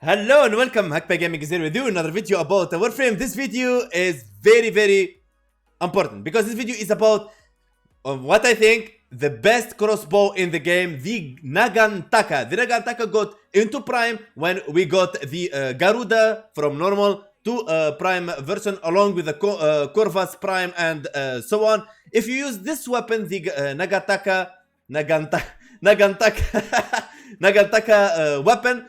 Hello and welcome, Hunkpain Gaming is here with you another video about Warframe. This video is very important because this video is about what I think the best crossbow in the game, the Nagantaka. The Nagantaka got into prime when we got the Garuda from normal to prime version along with the Corvus prime and so on. If you use this weapon, the Nagantaka weapon,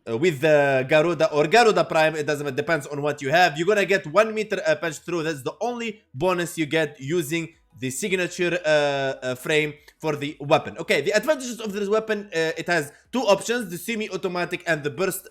with the Garuda or Garuda Prime, it doesn't, it depends on what you have. You're gonna get 1 meter punch through. That's the only bonus you get using the signature frame for the weapon. Okay, the advantages of this weapon, it has two options: the semi-automatic and the burst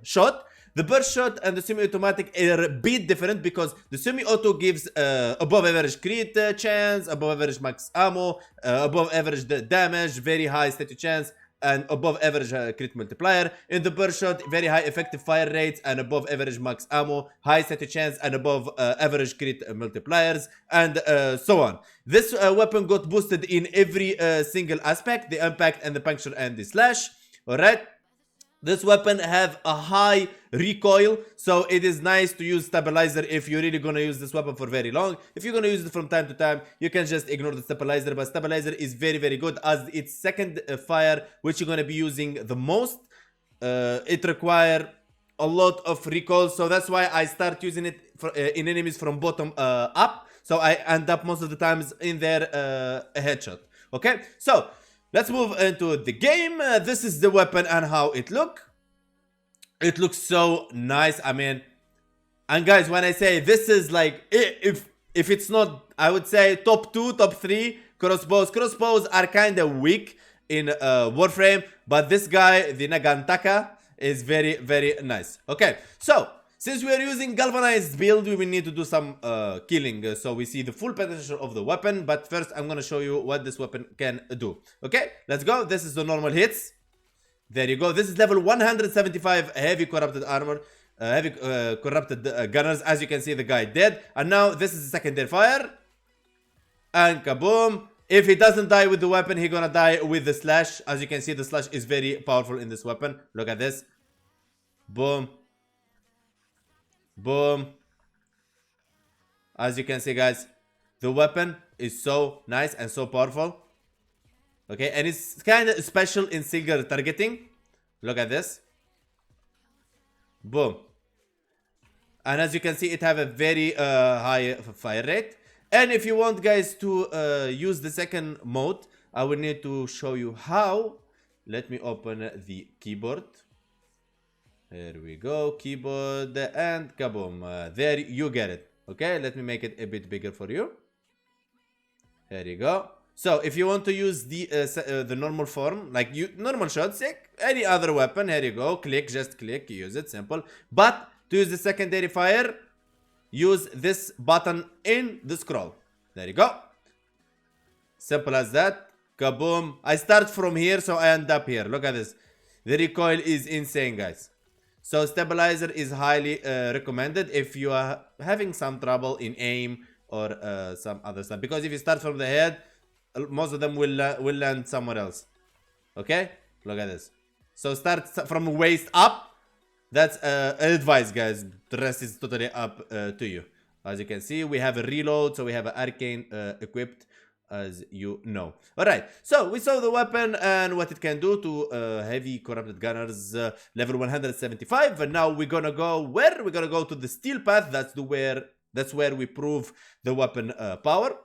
shot. The burst shot and the semi-automatic are a bit different because the semi-auto gives above average crit chance, above average max ammo, above average damage, very high status chance, and above average crit multiplier. In the burst shot, very high effective fire rates and above average max ammo, high status chance and above average crit multipliers, and so on. This weapon got boosted in every single aspect: the impact and the puncture and the slash. Alright, this weapon have a high recoil, so it is nice to use stabilizer if you're really gonna use this weapon for very long. If you're gonna use it from time to time, you can just ignore the stabilizer, but stabilizer is very good as its second fire, which you're gonna be using the most. It require a lot of recoil, so that's why I start using it for, in enemies from bottom up, so I end up most of the times in their headshot. Okay, so let's move into the game. This is the weapon and how it looks. It looks so nice. I mean, and guys, when I say this is like, if it's not, I would say top 2, top 3 crossbows. Crossbows are kind of weak in Warframe, but this guy, the Nagantaka, is very nice. Okay, so since we are using galvanized build, we will need to do some killing, so we see the full potential of the weapon. But first, I'm gonna show you what this weapon can do. Okay, let's go. This is the normal hits. There you go. This is level 175 heavy corrupted armor, heavy corrupted gunners. As you can see, the guy dead. And now this is the secondary fire. And kaboom. If he doesn't die with the weapon, he's gonna die with the slash. As you can see, the slash is very powerful in this weapon. Look at this. Boom. Boom. As you can see, guys, the weapon is so nice and so powerful. Okay, and it's kind of special in single targeting. Look at this. Boom. And as you can see, it have a very high fire rate. And if you want, guys, to use the second mode, I will need to show you how. Let me open the keyboard. Here we go, keyboard, and kaboom. There you get it. Okay, let me make it a bit bigger for you. There you go. So if you want to use the normal form, like normal shots, like any other weapon, here you go. Click, just click, use it, simple. But to use the secondary fire, use this button in the scroll. There you go. Simple as that. Kaboom. I start from here, so I end up here. Look at this. The recoil is insane, guys. So stabilizer is highly recommended if you are having some trouble in aim or some other stuff. Because if you start from the head, most of them will land somewhere else. Okay, look at this. So start from waist up. That's advice, guys. The rest is totally up to you. As you can see, we have a reload, so we have an arcane equipped, as you know. All right, so we saw the weapon and what it can do to heavy corrupted gunners, level 175. And now we're gonna go where? We're gonna go to the steel path. That's where we prove the weapon power.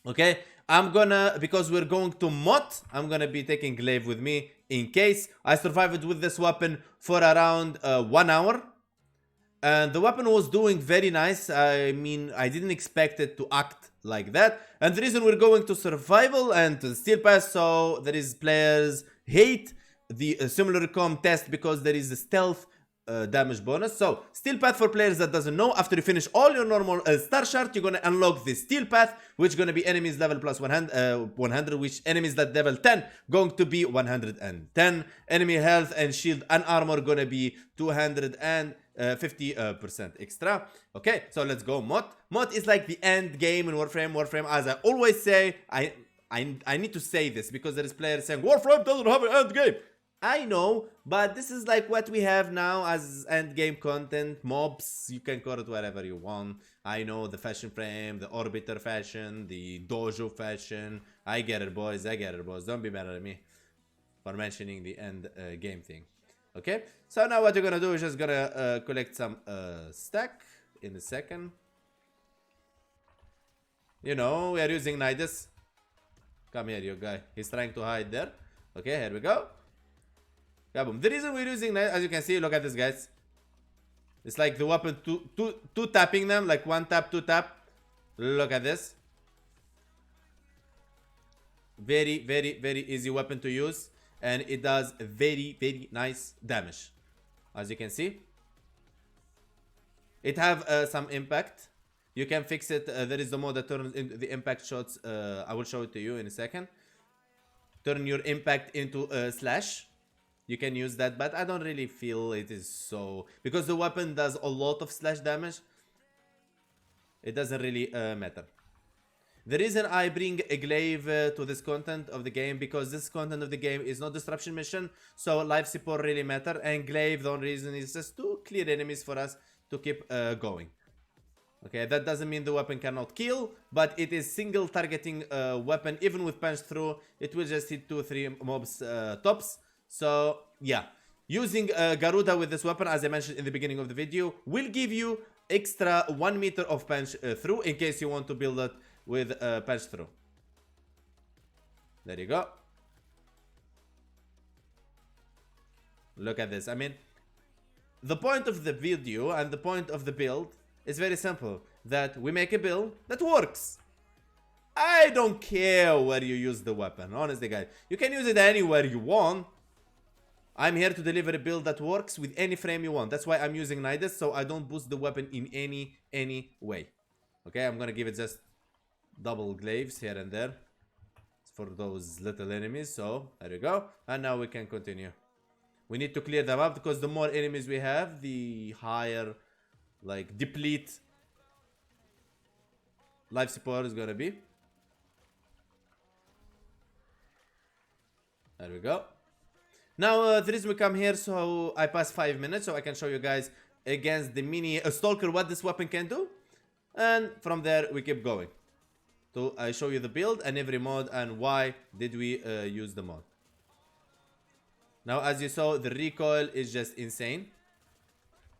Okay, I'm gonna, because we're going to mod, I'm gonna be taking glaive with me in case. I survived with this weapon for around 1 hour. And the weapon was doing very nice. I mean, I didn't expect it to act like that. And the reason we're going to survival and to steel pass, so there is players hate the similar com test because there is a stealth damage bonus. So steel path, for players that doesn't know, after you finish all your normal star shard, you're gonna unlock the steel path, which gonna be enemies level plus 100, which enemies that level 10 going to be 110. Enemy health and shield and armor gonna be 250% extra. Okay, so let's go mod. Mod is like the end game in Warframe. Warframe, as I always say, I need to say this because there is players saying Warframe doesn't have an end game. I know, but this is like what we have now as endgame content. Mobs, you can call it whatever you want. I know the fashion frame, the orbiter fashion, the dojo fashion. I get it, boys. I get it, boys. Don't be mad at me for mentioning the end game thing. Okay, so now what you're gonna do is just gonna collect some stack in a second. You know, we are using Nidus. Come here, you guy. He's trying to hide there. Okay, here we go. Kaboom. The reason we're using Nidus, as you can see, look at this, guys. It's like the weapon, two tapping them, like one tap, two tap. Look at this. Very, very, very easy weapon to use. And it does very, very nice damage. As you can see. It have some impact. You can fix it. There is the mode that turns into the impact shots. I will show it to you in a second. Turn your impact into a slash. You can use that, but I don't really feel it is so... Because the weapon does a lot of slash damage, it doesn't really matter. The reason I bring a glaive to this content of the game, because this content of the game is not disruption mission, so life support really matter, and glaive, the only reason is just to clear enemies for us to keep going. Okay, that doesn't mean the weapon cannot kill, but it is single targeting weapon. Even with punch through, it will just hit 2-3 mobs tops. So yeah, using Garuda with this weapon, as I mentioned in the beginning of the video, will give you extra 1 meter of punch through in case you want to build it with punch through. There you go. Look at this. I mean, the point of the video and the point of the build is very simple. That we make a build that works. I don't care where you use the weapon. Honestly, guys. You can use it anywhere you want. I'm here to deliver a build that works with any frame you want. That's why I'm using Nidus, so I don't boost the weapon in any way. Okay, I'm gonna give it just double glaives here and there for those little enemies. So there you go. And now we can continue. We need to clear them up because the more enemies we have, the higher, like, deplete life support is gonna be. There we go. Now, the reason we come here, so I pass 5 minutes, so I can show you guys against the mini stalker what this weapon can do. And from there, we keep going. So I show you the build and every mod and why did we use the mod. Now, as you saw, the recoil is just insane.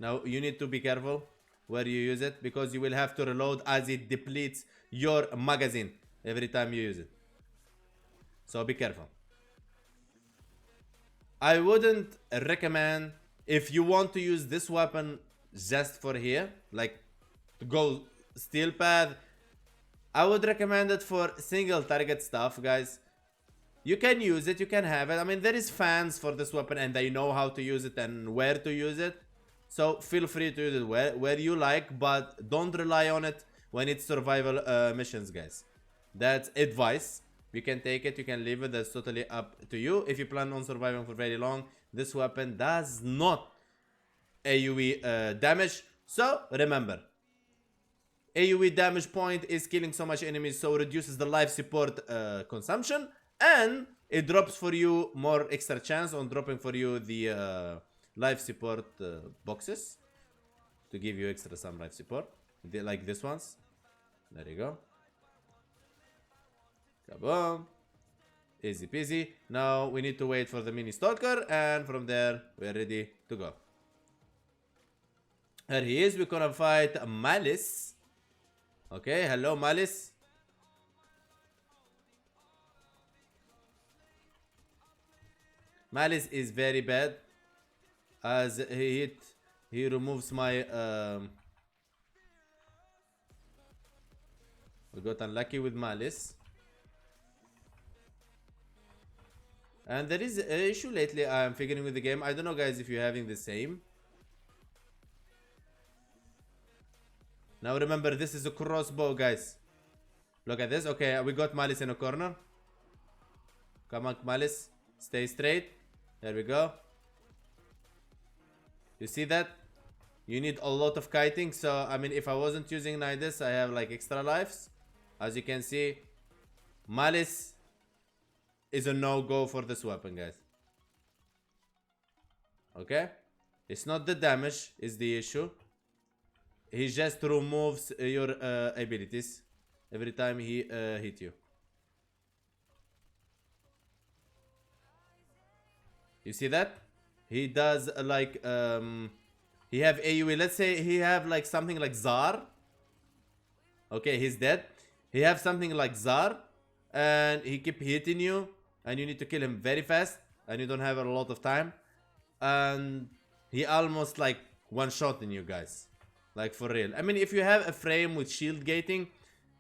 Now, you need to be careful where you use it because you will have to reload as it depletes your magazine every time you use it. So be careful. I wouldn't recommend, if you want to use this weapon just for here, like to go steel path, I would recommend it for single target stuff, guys. You can use it, you can have it. I mean, there is fans for this weapon and they know how to use it and where to use it. So feel free to use it where you like, but don't rely on it when it's survival missions, guys. That's advice. You can take it, you can leave it, that's totally up to you. If you plan on surviving for very long, this weapon does not AoE damage. So remember, AoE damage point is killing so much enemies, so reduces the life support consumption, and it drops for you more extra chance on dropping for you the life support boxes to give you extra some life support, like this ones. There you go. Kaboom. Easy peasy. Now we need to wait for the mini stalker, and from there we're ready to go. Here he is. We're gonna fight Malice. Okay, hello Malice. Malice is very bad as he removes my we got unlucky with Malice. And there is an issue lately I'm figuring with the game. I don't know, guys, if you're having the same. Now remember, this is a crossbow, guys. Look at this. Okay, we got Malice in a corner. Come on, Malice. Stay straight. There we go. You see that? You need a lot of kiting. So, I mean, if I wasn't using Nidus, I have like extra lives. As you can see, Malice is a no-go for this weapon, guys. Okay? It's not the damage is the issue. He just removes your abilities every time he hit you. You see that? He does like he have AoE. Let's say he have like something like Zar. Okay, he's dead. He have something like Zar, and he keep hitting you, and you need to kill him very fast, and you don't have a lot of time, and he almost like one-shotting you guys, like for real. I mean, if you have a frame with shield gating,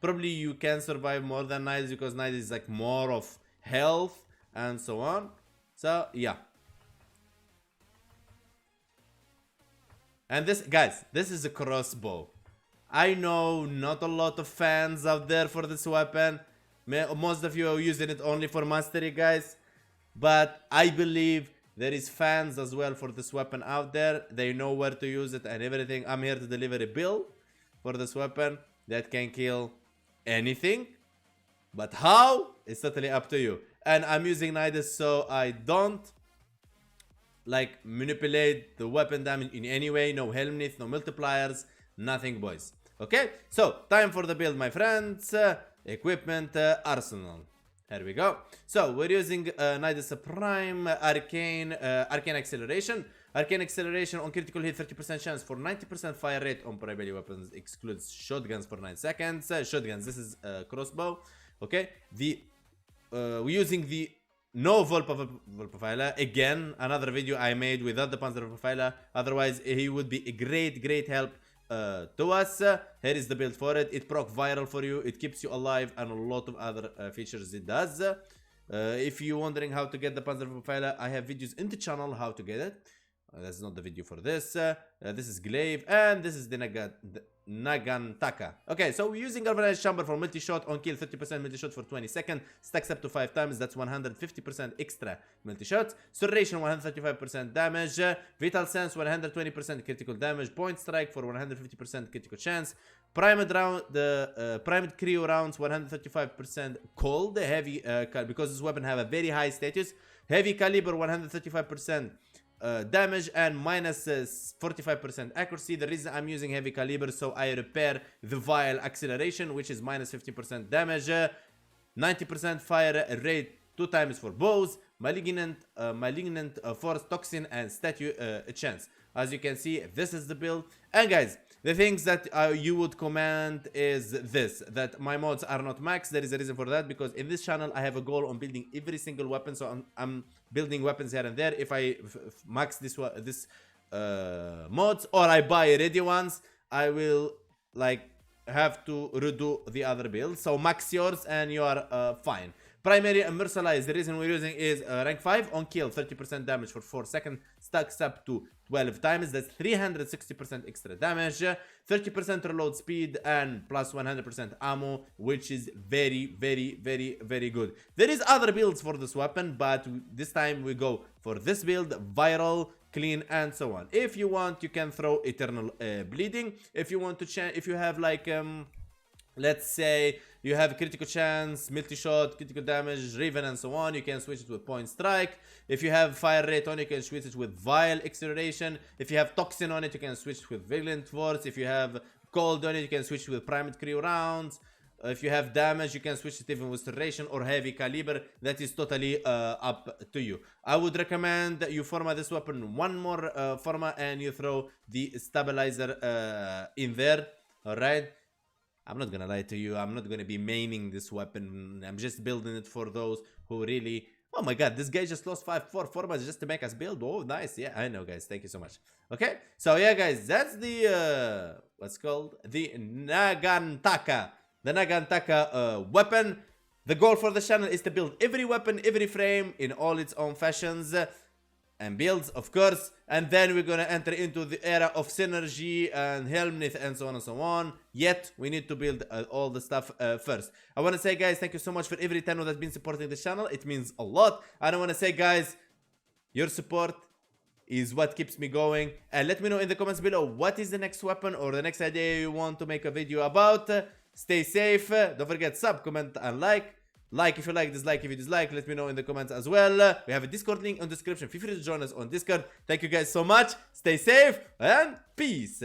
probably you can survive more than Nidus, because Nidus is like more of health and so on. So yeah. And this, guys, this is a crossbow. I know not a lot of fans out there for this weapon. Most of you are using it only for mastery, guys. But I believe there is fans as well for this weapon out there. They know where to use it and everything. I'm here to deliver a build for this weapon that can kill anything. But how? It's totally up to you. And I'm using Nidus so I don't like manipulate the weapon damage in any way. No helmnith, no multipliers, nothing, boys. Okay, so time for the build, my friends. Equipment, arsenal. Here we go. So we're using Nidus Prime, Arcane Acceleration. Arcane Acceleration on critical hit, 30% chance for 90% fire rate on primary weapons. Excludes shotguns for 9 seconds. Shotguns, this is Crossbow. Okay, we're using the no Volprofiler. Again, another video I made without the Panzer Volprofiler. Otherwise, he would be a great help to us. Here is the build for it. It proc viral for you. It keeps you alive, and a lot of other features it does. If you're wondering how to get the Panzer Volprofiler, I have videos in the channel how to get it. That's not the video for this. This is Glaive, and this is the Nagantaka. Okay, so we're using Galvanized Chamber for multi-shot on kill, 30% multi-shot for 20 seconds. Stacks up to 5 times, that's 150% extra multi-shots. Serration, 135% damage. Vital Sense, 120% critical damage. Point Strike for 150% critical chance. Primed round, primed Creo rounds, 135% cold. Heavy, because this weapon have a very high status. Heavy caliber, 135% damage and minus 45% accuracy. The reason I'm using heavy caliber, so I repair the vial acceleration, which is minus 50% damage, 90% fire rate 2 times for bows, malignant force, toxin, and statue chance. As you can see, this is the build. And guys, the things that you would command is this, that my mods are not max. There is a reason for that, because in this channel I have a goal on building every single weapon, so I'm building weapons here and there. If I max this mods, or I buy ready ones, I will like have to redo the other builds. So max yours and you are fine. Primary and Mercilise, the reason we're using is rank 5 on kill, 30% damage for 4 seconds, stacks up to 12 times, that's 360% extra damage, 30% reload speed, and plus 100% ammo, which is very good. There is other builds for this weapon, but this time we go for this build, viral, clean, and so on. If you want, you can throw eternal bleeding. If you want to change, if you have like let's say you have critical chance, multi-shot, critical damage, Raven, and so on, you can switch it with point strike. If you have fire rate on, you can switch it with vial acceleration. If you have toxin on it, you can switch it with vigilant force. If you have cold on it, you can switch it with primed Creo rounds. If you have damage, you can switch it even with serration or heavy caliber. That is totally up to you. I would recommend that you format this weapon one more format, and you throw the stabilizer in there. All right. I'm not gonna lie to you, I'm not gonna be maining this weapon. I'm just building it for those who really... Oh my god, this guy just lost 4 formats just to make us build. Oh, nice. Yeah, I know, guys. Thank you so much. Okay, so yeah, guys, that's the... what's called? The Nagantaka. The Nagantaka weapon. The goal for the channel is to build every weapon, every frame in all its own fashions and builds, of course, and then we're gonna enter into the era of synergy and helmnith and so on and so on. Yet we need to build all the stuff first. I want to say, guys, thank you so much for every 10 that's been supporting the channel. It means a lot. And I want to say, guys, your support is what keeps me going. And let me know in the comments below what is the next weapon or the next idea you want to make a video about. Stay safe. Don't forget, sub, comment, and like. Like if you like, dislike if you dislike, let me know in the comments as well. We have a Discord link in the description. Feel free to join us on Discord. Thank you guys so much. Stay safe and peace.